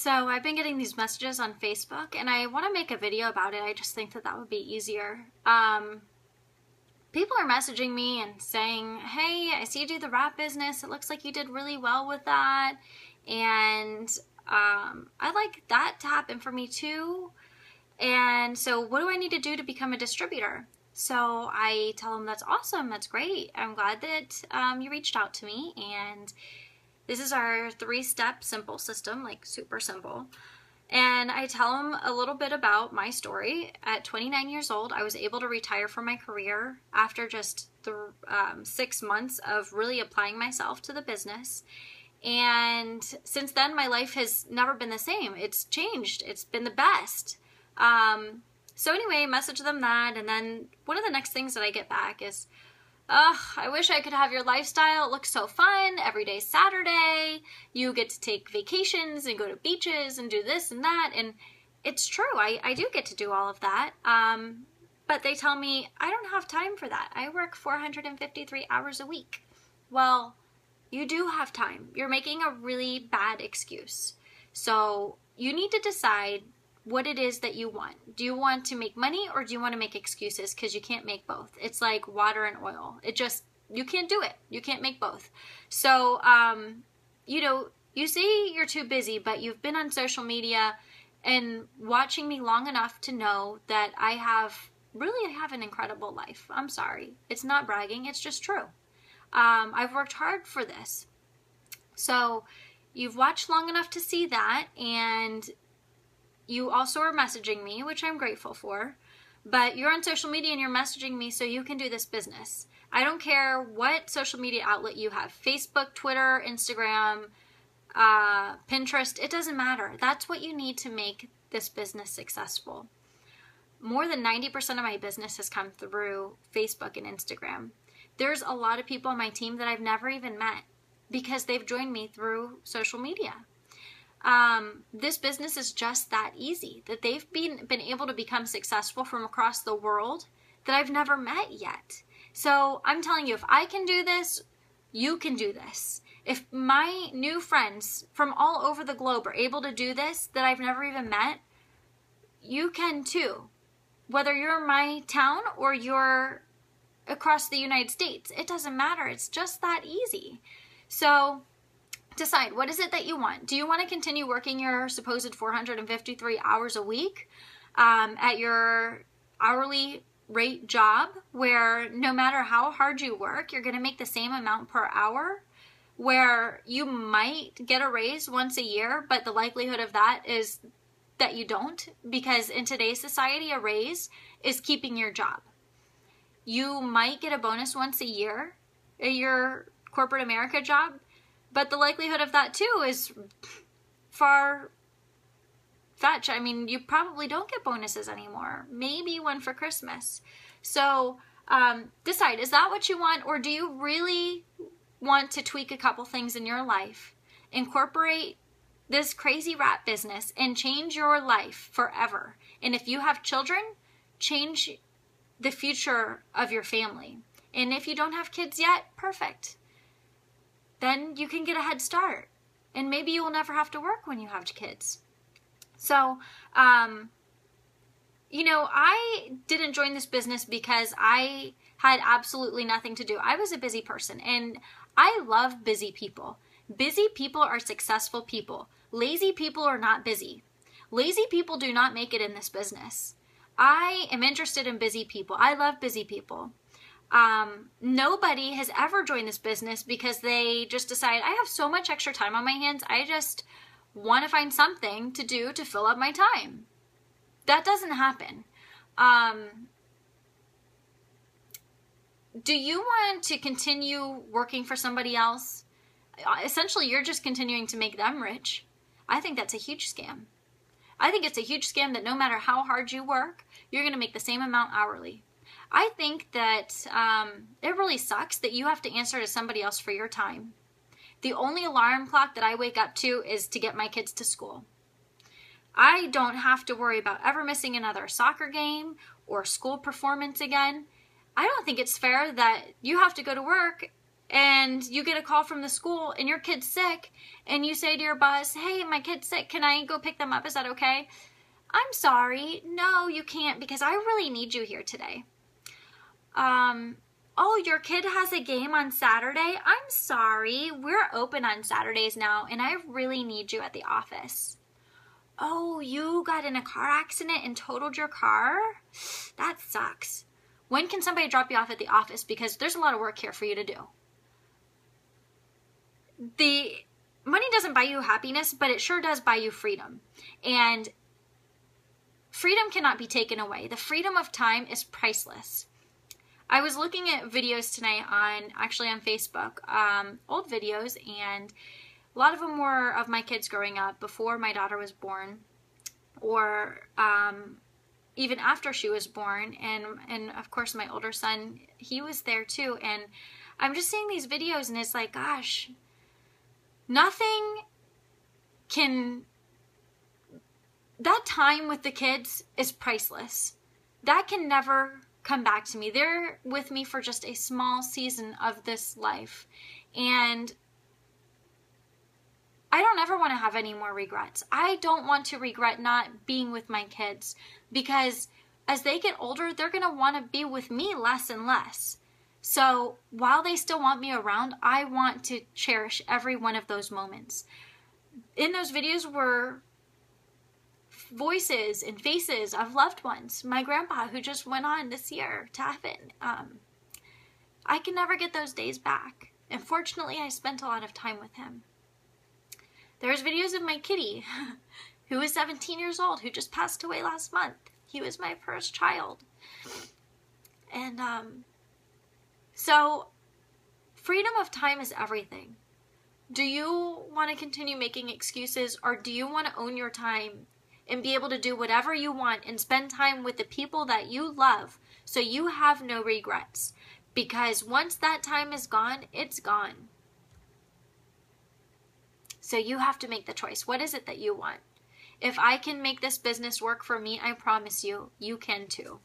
So I've been getting these messages on Facebook and I want to make a video about it. I just think that would be easier. People are messaging me and saying, hey, I see you do the wrap business. It looks like you did really well with that. And I'd like that to happen for me too. And so what do I need to do to become a distributor? So I tell them that's awesome. That's great. I'm glad that you reached out to me. And this is our 3-step simple system, like super simple. And I tell them a little bit about my story. At 29 years old, I was able to retire from my career after just 6 months of really applying myself to the business. And since then, my life has never been the same. It's changed. It's been the best. So anyway, message them that. And then one of the next things that I get back is, I wish I could have your lifestyle. It looks so fun. Every day's Saturday. You get to take vacations and go to beaches and do this and that. And it's true. I do get to do all of that. But they tell me I don't have time for that. I work 453 hours a week. Well, you do have time. You're making a really bad excuse. So you need to decide what it is that you want. Do you want to make money or do you want to make excuses? Because you can't make both. It's like water and oil. You can't do it. You can't make both. So, you say you're too busy, but you've been on social media and watching me long enough to know that I have an incredible life. I'm sorry. It's not bragging. It's just true. I've worked hard for this. So you've watched long enough to see that, and you also are messaging me, which I'm grateful for, but you're on social media and you're messaging me so you can do this business. I don't care what social media outlet you have, Facebook, Twitter, Instagram, Pinterest, it doesn't matter. That's what you need to make this business successful. More than 90% of my business has come through Facebook and Instagram. There's a lot of people on my team that I've never even met because they've joined me through social media. This business is just that easy, that they've been able to become successful from across the world that I've never met yet. So I'm telling you, if I can do this, you can do this. If my new friends from all over the globe are able to do this that I've never even met, you can too. Whether you're in my town or you're across the United States, it doesn't matter. It's just that easy. So decide, what is it that you want? Do you want to continue working your supposed 453 hours a week at your hourly rate job where no matter how hard you work, you're going to make the same amount per hour, where you might get a raise once a year, but the likelihood of that is that you don't, because in today's society, a raise is keeping your job. You might get a bonus once a year at your corporate America job, but the likelihood of that too is far-fetched. I mean, you probably don't get bonuses anymore. Maybe one for Christmas. So decide, is that what you want, or do you really want to tweak a couple things in your life, incorporate this crazy wrap business, and change your life forever? And if you have children, change the future of your family. And if you don't have kids yet, perfect. Then you can get a head start. And maybe you will never have to work when you have kids. So, I didn't join this business because I had absolutely nothing to do. I was a busy person, and I love busy people. Busy people are successful people. Lazy people are not busy. Lazy people do not make it in this business. I am interested in busy people. I love busy people. Nobody has ever joined this business because they just decide, I have so much extra time on my hands, I just want to find something to do to fill up my time. That doesn't happen. Do you want to continue working for somebody else? Essentially, you're just continuing to make them rich. I think that's a huge scam. I think it's a huge scam that no matter how hard you work, you're going to make the same amount hourly. I think that it really sucks that you have to answer to somebody else for your time. The only alarm clock that I wake up to is to get my kids to school. I don't have to worry about ever missing another soccer game or school performance again. I don't think it's fair that you have to go to work and you get a call from the school and your kid's sick, and you say to your boss, hey, my kid's sick, can I go pick them up? Is that okay? I'm sorry. No, you can't, because I really need you here today. Oh, your kid has a game on Saturday? I'm sorry. We're open on Saturdays now, and I really need you at the office. Oh, you got in a car accident and totaled your car? That sucks. When can somebody drop you off at the office? Because there's a lot of work here for you to do. The money doesn't buy you happiness, but it sure does buy you freedom. And freedom cannot be taken away. The freedom of time is priceless. I was looking at videos tonight on Facebook, old videos, and a lot of them were of my kids growing up before my daughter was born, or even after she was born. And of course, my older son, he was there too. And I'm just seeing these videos, and it's like, gosh, nothing can... That time with the kids is priceless. That can never come back to me. They're with me for just a small season of this life. And I don't ever want to have any more regrets. I don't want to regret not being with my kids, because as they get older, they're going to want to be with me less and less. So while they still want me around, I want to cherish every one of those moments. In those videos were voices and faces of loved ones. My grandpa, who just went on this year to heaven. I can never get those days back. And fortunately, I spent a lot of time with him. There's videos of my kitty, who is 17 years old, who just passed away last month. He was my first child. And so freedom of time is everything. Do you want to continue making excuses, or do you want to own your time and be able to do whatever you want and spend time with the people that you love so you have no regrets? Because once that time is gone, it's gone. So you have to make the choice. What is it that you want? If I can make this business work for me, I promise you, you can too.